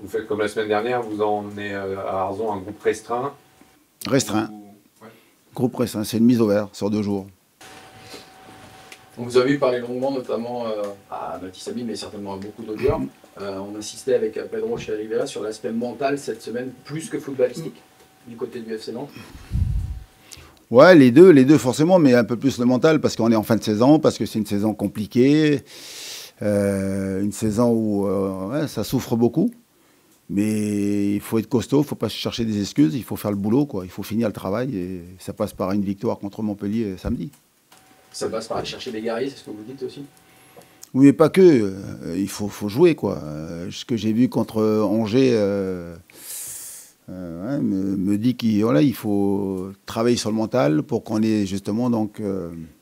Vous faites comme la semaine dernière, vous emmenez à Arzon un groupe restreint. Restreint. Ouais. Groupe restreint, c'est une mise au vert sur 2 jours. On vous a vu parler longuement, notamment à Mathis Samy, mais certainement à beaucoup d'autres joueurs. On insistait avec Pedro chez Rivera sur l'aspect mental cette semaine, plus que footballistique, du côté du FC Nantes. Ouais, les deux forcément, mais un peu plus le mental, parce qu'on est en fin de saison, parce que c'est une saison compliquée, une saison où ouais, ça souffre beaucoup. Mais il faut être costaud, il ne faut pas chercher des excuses, il faut faire le boulot, quoi. Il faut finir le travail, et ça passe par une victoire contre Montpellier samedi. Ça passe par aller chercher des guerriers, c'est ce que vous dites aussi? Oui, mais pas que. Il faut jouer, quoi. Ce que j'ai vu contre Angers ouais, me dit qu'il faut travailler sur le mental pour qu'on ait justement donc,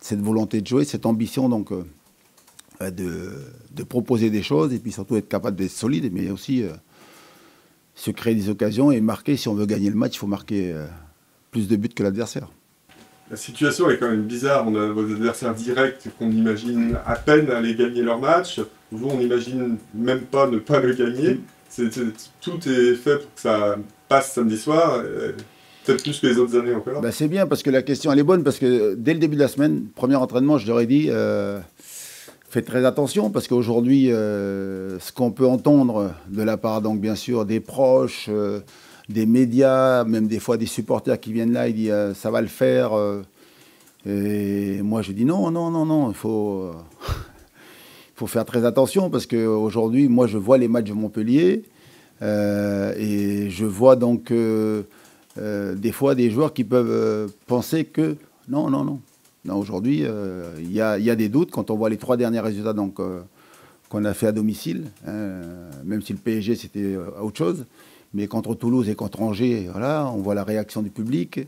cette volonté de jouer, cette ambition donc, de proposer des choses et puis surtout être capable d'être solide, mais aussi se créer des occasions et marquer. Si on veut gagner le match, il faut marquer plus de buts que l'adversaire. La situation est quand même bizarre. On a vos adversaires directs qu'on imagine à peine aller gagner leur match. Vous, on n'imagine même pas ne pas le gagner. Tout est fait pour que ça passe samedi soir, peut-être plus que les autres années encore. Ben c'est bien parce que la question elle est bonne, parce que dès le début de la semaine, premier entraînement, je leur ai dit faites très attention parce qu'aujourd'hui, ce qu'on peut entendre de la part, donc bien sûr, des proches, des médias, même des fois des supporters qui viennent là, ils disent ça va le faire. Et moi je dis non, il faut faire très attention parce qu'aujourd'hui, moi je vois les matchs de Montpellier et je vois donc des fois des joueurs qui peuvent penser que non, aujourd'hui, il y a des doutes quand on voit les 3 derniers résultats donc, qu'on a fait à domicile, même si le PSG c'était autre chose. Mais contre Toulouse et contre Angers, voilà, on voit la réaction du public.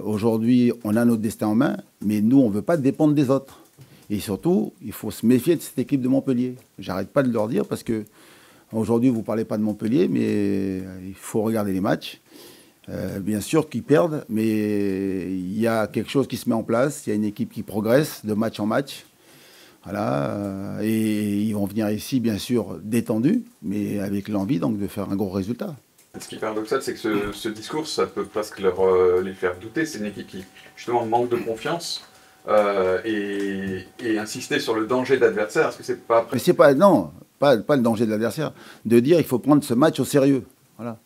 Aujourd'hui, on a notre destin en main, mais nous, on ne veut pas dépendre des autres. Et surtout, il faut se méfier de cette équipe de Montpellier. J'arrête pas de leur dire parce que aujourd'hui, vous ne parlez pas de Montpellier, mais il faut regarder les matchs. Bien sûr qu'ils perdent, mais il y a quelque chose qui se met en place. Il y a une équipe qui progresse de match en match. Voilà, et ils vont venir ici, bien sûr, détendus, mais avec l'envie donc de faire un gros résultat. Ce qui est paradoxal, c'est que ce discours, ça peut presque les faire douter. C'est une équipe qui, justement, manque de confiance et insister sur le danger de l'adversaire. Est-ce que c'est pas... Mais c'est pas, non, pas le danger de l'adversaire. De dire il faut prendre ce match au sérieux. Voilà.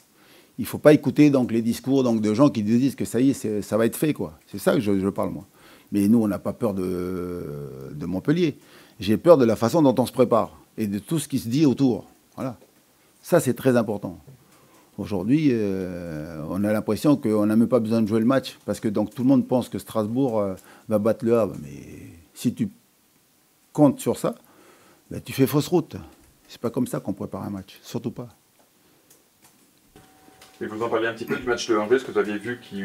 Il ne faut pas écouter donc, les discours donc, de gens qui disent que ça y est, ça va être fait, quoi. C'est ça que je parle, moi. Mais nous, on n'a pas peur de Montpellier. J'ai peur de la façon dont on se prépare et de tout ce qui se dit autour. Voilà. Ça, c'est très important. Aujourd'hui, on a l'impression qu'on n'a même pas besoin de jouer le match parce que donc, tout le monde pense que Strasbourg va battre le Havre. Mais si tu comptes sur ça, ben, tu fais fausse route. C'est pas comme ça qu'on prépare un match. Surtout pas. Et vous en parliez un petit peu du match de Angers, ce que vous aviez vu qui,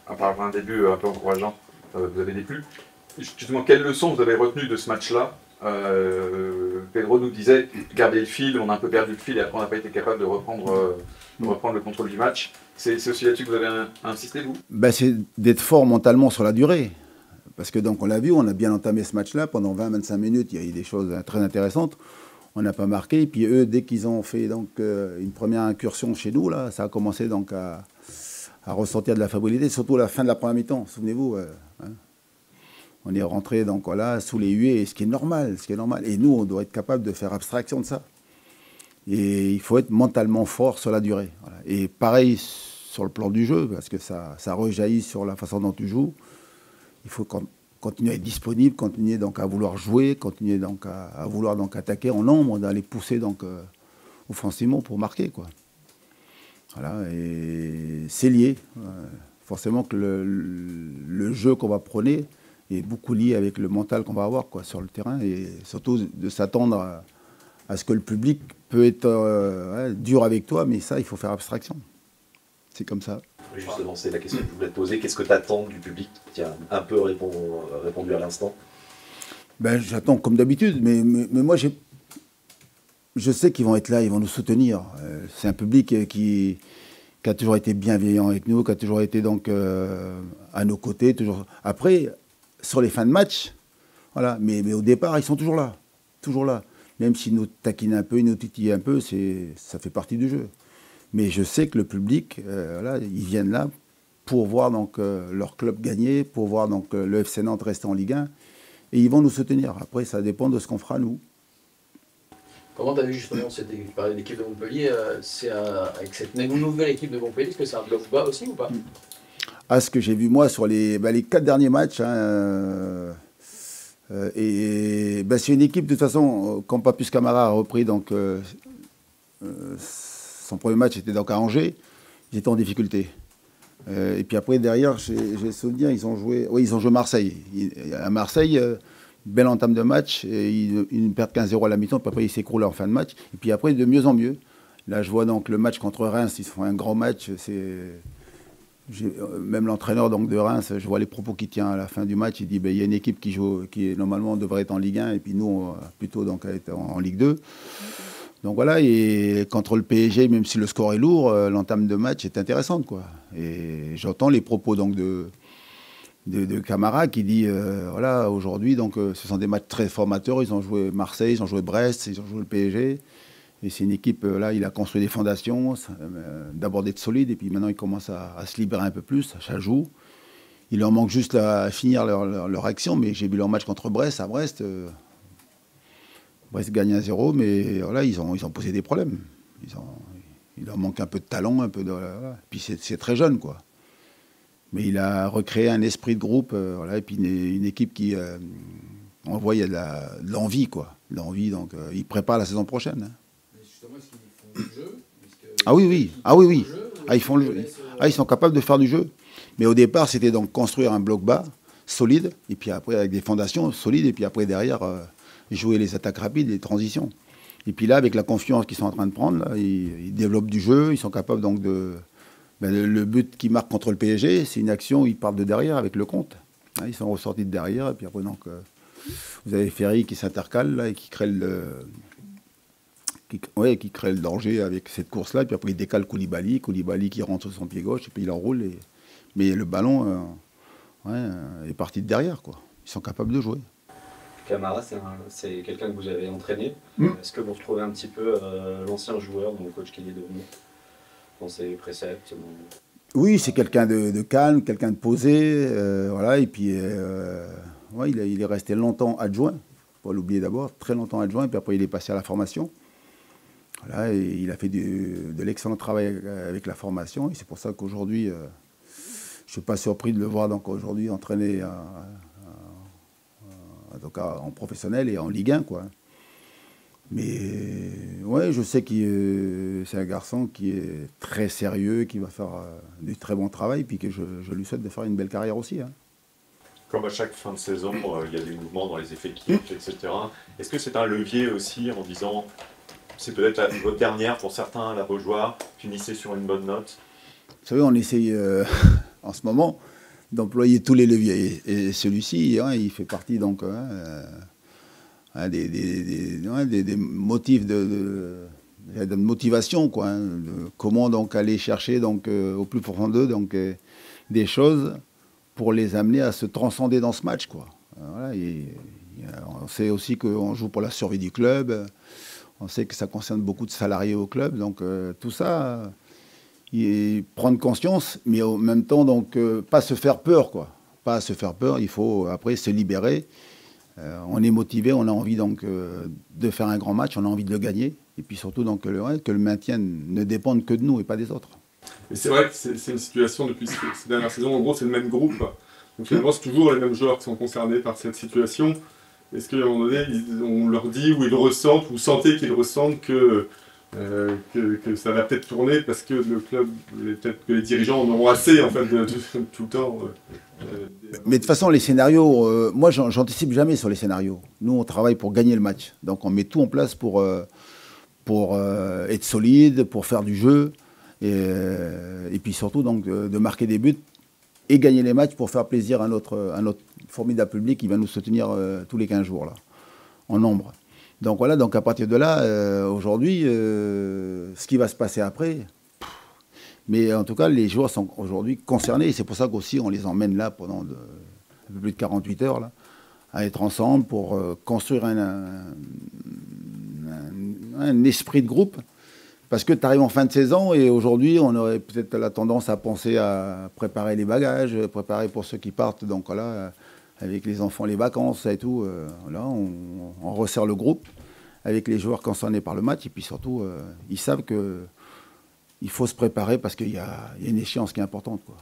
à part un début un peu encourageant, vous avez déplu. Justement, quelles leçons vous avez retenues de ce match-là? Pedro nous disait, garder le fil, on a un peu perdu le fil et après on n'a pas été capable de reprendre le contrôle du match. C'est aussi là-dessus que vous avez insisté, vous? Ben, c'est d'être fort mentalement sur la durée. Parce que donc on l'a vu, on a bien entamé ce match-là. Pendant 20-25 minutes, il y a eu des choses très intéressantes. On n'a pas marqué. Et puis eux, dès qu'ils ont fait donc, une première incursion chez nous, là, ça a commencé donc, à ressortir de la fébrilité, surtout à la fin de la première mi-temps. Souvenez-vous, hein. On est rentré donc, voilà, sous les huées, ce qui est normal. Et nous, on doit être capable de faire abstraction de ça. Et il faut être mentalement fort sur la durée. Voilà. Et pareil sur le plan du jeu, parce que ça rejaillit sur la façon dont tu joues. Il faut continuer à être disponible, continuer donc à vouloir jouer, continuer donc à vouloir donc attaquer en nombre, d'aller pousser donc offensivement pour marquer, quoi. Voilà, et c'est lié. Forcément que le jeu qu'on va prôner est beaucoup lié avec le mental qu'on va avoir, quoi, sur le terrain, et surtout de s'attendre à ce que le public peut être dur avec toi, mais ça, il faut faire abstraction. C'est comme ça. Justement, c'est la question que je voulais te poser. Qu'est-ce que tu attends du public? Tu as un peu répondu à l'instant. Ben, j'attends comme d'habitude, mais moi, je sais qu'ils vont être là, ils vont nous soutenir. C'est un public qui a toujours été bienveillant avec nous, qui a toujours été donc, à nos côtés. Toujours. Après, sur les fins de match, voilà, mais au départ, ils sont toujours là. Toujours là. Même s'ils nous taquinent un peu, ils nous titillent un peu, ça fait partie du jeu. Mais je sais que le public, voilà, ils viennent là pour voir donc, leur club gagner, pour voir donc, le FC Nantes rester en Ligue 1. Et ils vont nous soutenir. Après, ça dépend de ce qu'on fera, nous. Comment tu as vu justement cette l'équipe de Montpellier avec cette nouvelle équipe de Montpellier? Est-ce que c'est un bloc bas aussi ou pas? À ce que j'ai vu moi sur les 4 derniers matchs, c'est une équipe de toute façon, quand Papus Camara a repris donc, son premier match était donc à Angers, ils étaient en difficulté. Et puis après derrière, j'ai souvenir, ils ont joué Marseille. À Marseille, belle entame de match, et ils perdent 15-0 à la mi-temps, puis après ils s'écroulent en fin de match. Et puis après, de mieux en mieux. Là, je vois donc le match contre Reims, ils font un grand match. Même l'entraîneur donc, de Reims, je vois les propos qu'il tient à la fin du match. Il dit il y a une équipe qui joue, qui normalement devrait être en Ligue 1, et puis nous, plutôt donc, être en Ligue 2. Donc voilà, et contre le PSG, même si le score est lourd, l'entame de match est intéressante, quoi. Et j'entends les propos donc, de Camara qui dit voilà, aujourd'hui, donc, ce sont des matchs très formateurs. Ils ont joué Marseille, ils ont joué Brest, ils ont joué le PSG. Et c'est une équipe, là, il a construit des fondations, d'abord d'être solide, et puis maintenant il commence à se libérer un peu plus, ça joue. Il leur manque juste à finir leur action, mais j'ai vu leur match contre Brest, à Brest. Brest gagne 1-0, mais voilà, ils ont posé des problèmes. Il leur manque un peu de talent, un peu de. Voilà. Puis c'est très jeune, quoi. Mais il a recréé un esprit de groupe, voilà, et puis une équipe qui. On voit, il y a de l'envie, quoi. L'envie, donc il prépare la saison prochaine. Hein. Justement, est-ce qu'ils font du jeu? Ah oui. Ils font le jeu. Ils sont capables de faire du jeu. Mais au départ, c'était donc construire un bloc bas, solide, et puis après avec des fondations solides, et puis après derrière, jouer les attaques rapides, les transitions. Et puis là, avec la confiance qu'ils sont en train de prendre, là, ils développent du jeu, ils sont capables donc de... le but qu'ils marquent contre le PSG, c'est une action où ils partent de derrière avec le compte. Ils sont ressortis de derrière, et puis après donc... vous avez Ferry qui s'intercale là et qui crée qui crée le danger avec cette course-là. Et puis après, il décale Koulibaly qui rentre sur son pied gauche et puis il enroule. Mais le ballon est parti de derrière, quoi. Ils sont capables de jouer. Camara, c'est quelqu'un que vous avez entraîné. Est-ce que vous retrouvez un petit peu l'ancien joueur, donc le coach qu'il est devenu, dans ses préceptes? Oui, c'est quelqu'un de calme, quelqu'un de posé. Voilà, et puis... il est resté longtemps adjoint, il ne faut pas l'oublier d'abord, très longtemps adjoint, et puis après il est passé à la formation. Voilà, et il a fait de l'excellent travail avec la formation, et c'est pour ça qu'aujourd'hui, je ne suis pas surpris de le voir donc aujourd'hui entraîner en professionnel et en Ligue 1, quoi. Mais ouais, je sais que c'est un garçon qui est très sérieux, qui va faire du très bon travail, puis que je lui souhaite de faire une belle carrière aussi. Hein. Comme à chaque fin de saison, il y a des mouvements dans les effectifs, etc. Est-ce que c'est un levier aussi en disant, c'est peut-être votre dernière pour certains, la Beaujoire, finissez sur une bonne note? Vous savez, on essaye en ce moment d'employer tous les leviers. Et celui-ci, il fait partie donc des motifs de motivation, quoi. De comment donc aller chercher donc, au plus profond d'eux donc, des choses pour les amener à se transcender dans ce match, quoi. Voilà, on sait aussi qu'on joue pour la survie du club, on sait que ça concerne beaucoup de salariés au club, donc tout ça, prendre conscience, mais en même temps, donc, pas se faire peur, quoi. Pas se faire peur, il faut après se libérer. On est motivé, on a envie donc, de faire un grand match, on a envie de le gagner, et puis surtout donc, que le maintien ne dépende que de nous et pas des autres. Mais c'est vrai que c'est une situation depuis ces dernières saisons, en gros c'est le même groupe, donc finalement c'est toujours les mêmes joueurs qui sont concernés par cette situation. Est-ce qu'à un moment donné, on leur dit, ou ils le ressentent, ou vous sentez qu'ils ressentent que ça va peut-être tourner parce que le club, peut-être que les dirigeants en auront assez en fait, de tout le temps Mais de toute façon, les scénarios, moi j'anticipe jamais sur les scénarios. Nous on travaille pour gagner le match, donc on met tout en place pour être solide, pour faire du jeu. Et puis surtout donc, de marquer des buts et gagner les matchs pour faire plaisir à notre formidable public qui va nous soutenir tous les 15 jours, là, en nombre. Donc voilà, donc à partir de là, aujourd'hui, ce qui va se passer après... Mais en tout cas, les joueurs sont aujourd'hui concernés, et c'est pour ça qu'aussi on les emmène là pendant un peu plus de 48 heures, là, à être ensemble pour construire un esprit de groupe. Parce que tu arrives en fin de saison et aujourd'hui, on aurait peut-être la tendance à penser à préparer les bagages, préparer pour ceux qui partent. Donc là, avec les enfants, les vacances et tout, là, on resserre le groupe avec les joueurs concernés par le match. Et puis surtout, ils savent qu'il faut se préparer parce qu'il y a une échéance qui est importante, quoi.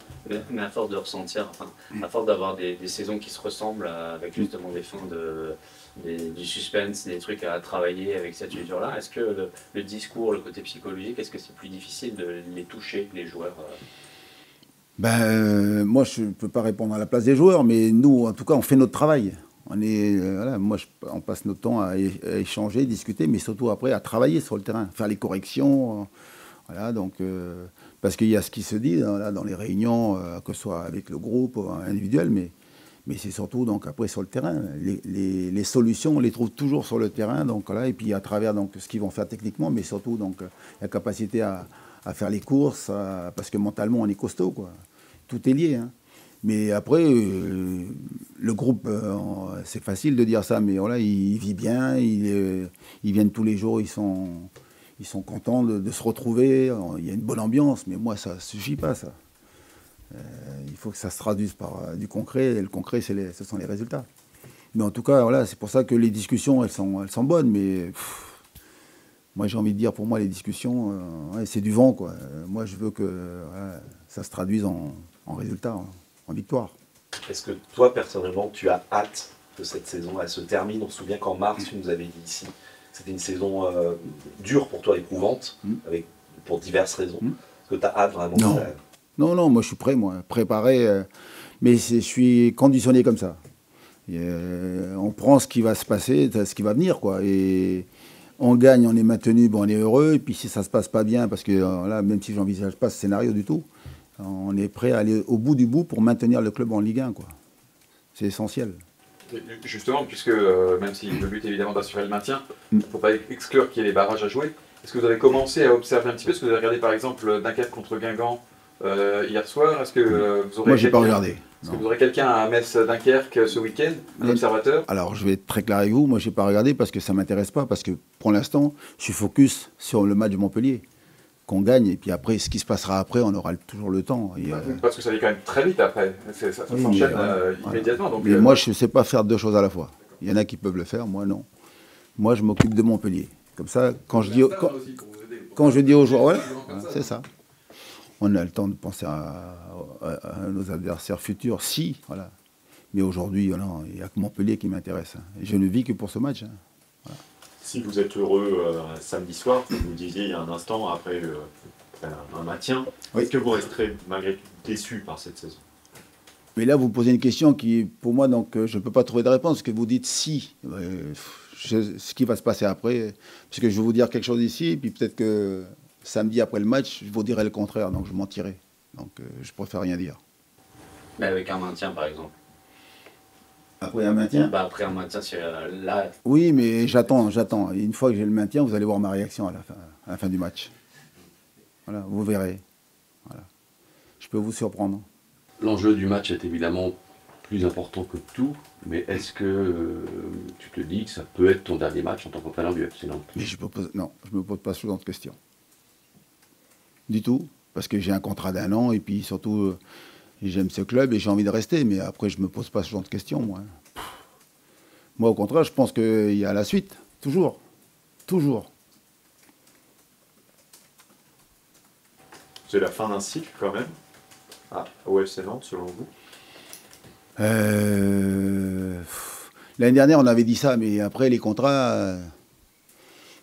Mais à force de ressentir, enfin, à force d'avoir des saisons qui se ressemblent avec justement des fins du suspense, des trucs à travailler avec cette usure-là, est-ce que le discours, le côté psychologique, est-ce que c'est plus difficile de les toucher, les joueurs Moi, je ne peux pas répondre à la place des joueurs, mais nous, en tout cas, on fait notre travail. Voilà, on passe notre temps à échanger, discuter, mais surtout après à travailler sur le terrain, faire les corrections. Voilà, donc, parce qu'il y a ce qui se dit dans les réunions, que ce soit avec le groupe, individuel, mais c'est surtout donc, après sur le terrain. Les solutions, on les trouve toujours sur le terrain, donc, là, et puis à travers donc, ce qu'ils vont faire techniquement, mais surtout donc, la capacité à faire les courses, parce que mentalement, on est costaud, quoi. Tout est lié. Hein. Mais après, le groupe, c'est facile de dire ça, mais voilà, il vit bien, ils viennent tous les jours, ils sont contents de se retrouver, il y a une bonne ambiance, mais moi, ça ne suffit pas, ça. Il faut que ça se traduise par du concret, et le concret, ce sont les résultats. Mais en tout cas, voilà, c'est pour ça que les discussions, elles sont bonnes, mais moi, j'ai envie de dire, pour moi, les discussions, c'est du vent, quoi. Moi, je veux que ça se traduise en résultats, en victoire. Est-ce que toi, personnellement, tu as hâte que cette saison elle se termine? On se souvient qu'en mars, tu nous avais dit ici, c'était une saison dure pour toi, éprouvante, pour diverses raisons. Est-ce que tu as hâte vraiment? Non, moi je suis prêt, préparé, mais je suis conditionné comme ça. On prend ce qui va se passer, ce qui va venir, quoi. Et on gagne, on est maintenu, on est heureux. Et puis si ça se passe pas bien, parce que là, même si j'envisage pas ce scénario du tout, on est prêt à aller au bout du bout pour maintenir le club en Ligue 1, quoi. C'est essentiel. Justement, puisque même si le but est évidemment d'assurer le maintien, il ne faut pas exclure qu'il y ait les barrages à jouer. Est-ce que vous avez commencé à observer un petit peu? Est-ce que vous avez regardé par exemple Dunkerque contre Guingamp hier soir? Est-ce que vous aurez Moi, j'ai pas regardé. Est-ce que vous aurez quelqu'un à Metz-Dunkerque ce week-end, un observateur? Alors, je vais être très clair avec vous. Moi, j'ai pas regardé parce que ça m'intéresse pas. Parce que pour l'instant, je suis focus sur le match de Montpellier. Qu'on gagne. Et puis après, ce qui se passera après, on aura toujours le temps. Et, parce que ça va quand même très vite après. Ça s'enchaîne immédiatement. Donc, mais moi, je ne sais pas faire deux choses à la fois. Il y en a qui peuvent le faire, moi non. Moi, je m'occupe de Montpellier. Comme ça, quand je dis aux joueurs, c'est ça. On a le temps de penser à nos adversaires futurs, si, voilà. Mais aujourd'hui, il n'y a que Montpellier qui m'intéresse. Et je ne vis que pour ce match. Voilà. Si vous êtes heureux samedi soir, vous me disiez il y a un instant, après un maintien, est-ce que vous resterez malgré tout déçu par cette saison? Mais là, vous posez une question qui, pour moi, donc, je ne peux pas trouver de réponse. Parce que vous dites si. Ce qui va se passer après. Parce que je vais vous dire quelque chose ici, et puis peut-être que samedi après le match, je vous dirai le contraire, donc je mentirai. Donc je préfère rien dire. Mais avec un maintien, par exemple. Après un maintien? Après un maintien, c'est là. Oui, mais j'attends. Une fois que j'ai le maintien, vous allez voir ma réaction à la fin du match. Voilà, vous verrez. Voilà. Je peux vous surprendre. L'enjeu du match est évidemment plus important que tout, mais est-ce que tu te dis que ça peut être ton dernier match en tant qu'entraîneur du FC Nantes? Mais je me pose pas ce genre de questions. Du tout, parce que j'ai un contrat d'1 an et puis surtout j'aime ce club et j'ai envie de rester, mais après je me pose pas ce genre de questions, moi. Moi au contraire, je pense qu'il y a la suite, toujours. C'est la fin d'un cycle quand même, au FC Nantes selon vous? L'année dernière on avait dit ça, mais après les contrats,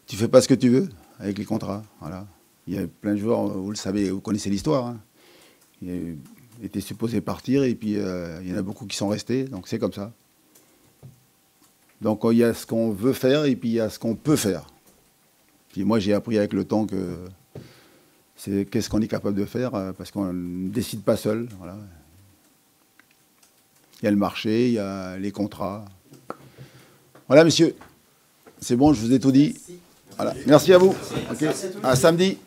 tu fais pas ce que tu veux avec les contrats, voilà. Il y a plein de joueurs, vous le savez, vous connaissez l'histoire, hein. Ils étaient supposés partir et puis il y en a beaucoup qui sont restés, donc c'est comme ça. Donc il y a ce qu'on veut faire et puis il y a ce qu'on peut faire. Puis moi j'ai appris avec le temps que c'est qu'est-ce qu'on est capable de faire, parce qu'on ne décide pas seul. Voilà. Il y a le marché, il y a les contrats. Voilà, messieurs. C'est bon, je vous ai tout dit. Voilà. Merci à vous. Okay. À samedi.